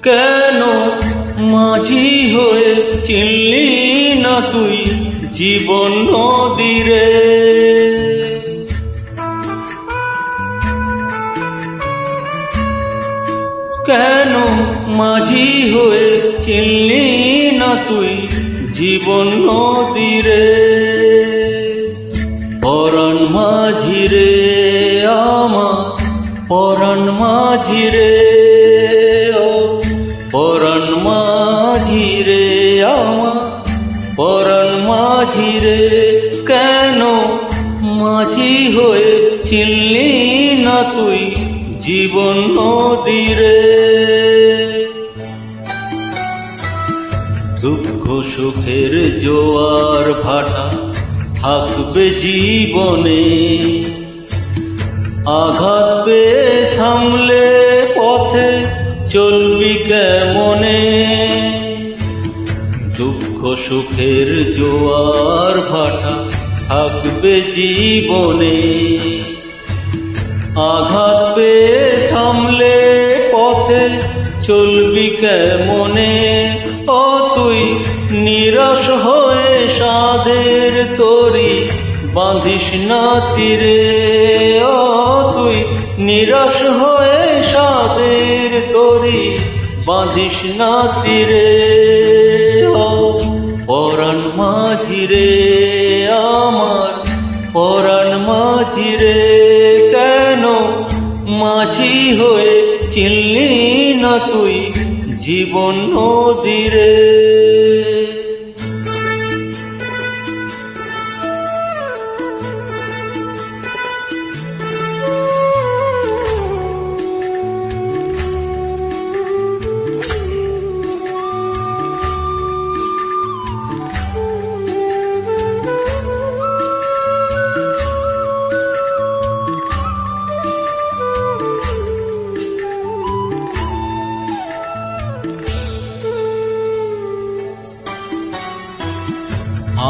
কেন মাঝি হয়ে চিনলি না তুই জীবন নদীরে? কেন মাঝি হয়ে চিনলি না তুই জীবন নদীরে? পরাণ মাঝি রে আমার, পরাণ মাঝি রে, ও পরাণ মাঝি রে আমার, পরাণ মাঝি রে। কেন মাঝি হয়ে চিনলি না তুই জীবন নদীরে? দুঃখ সুখের জোয়ার ভাটা থাকবে জীবনে, আঘাত পেয়ে থামলে পথে চলবি কেমনে? দুঃখ সুখের জোয়ার ভাটা থাকবে জীবনে, আঘাত পেয়ে থামলে পথে চলবি কেমনে? ও তুই নিরাশ হয়ে সাধের তরি বাঁধিস না তীরে, ও তুই নিরাশ হয়ে সাধের তরি বাঁধিস না তীরে। ও পরাণ মাঝি রে আমার, পরাণ মাঝি রে। কেন মাঝি হয়ে চিনলি না তুই জীবন নদীরে?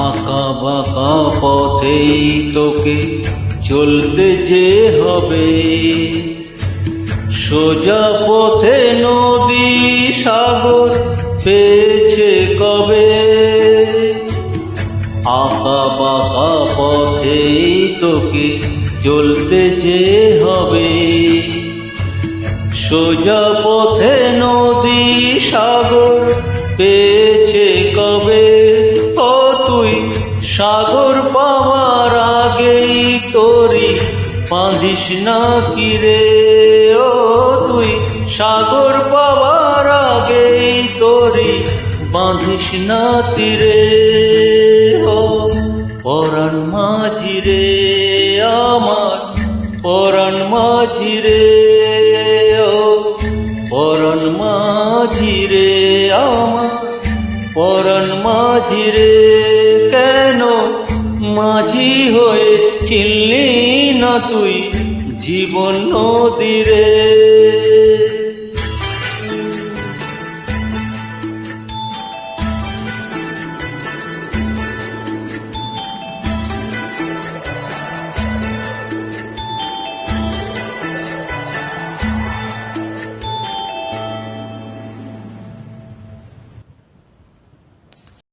আঁকা বাঁকা পথেই তোকে চলতে যে হবে, সোজা পথে নদী সাগর পেয়েছে কবে? আঁকা বাঁকা পথেই তোকে চলতে যে হবে, সোজা পথে নদী সাগর পেয়েছে কবে? ও তুই সাগর পাওয়ার আগেই তরি বাঁধিস না কিরে? ও তুই সাগর পাওয়ার আগেই তরি বাঁধিস না তীরে। ও পরাণ মাঝি রে আমার, পরাণ মাঝি রে, ও পরাণ মাঝি রে আমার, পরাণ মাঝি রে। কেন মাঝি হয়ে চিনলি না তুই জীবন নদীরে?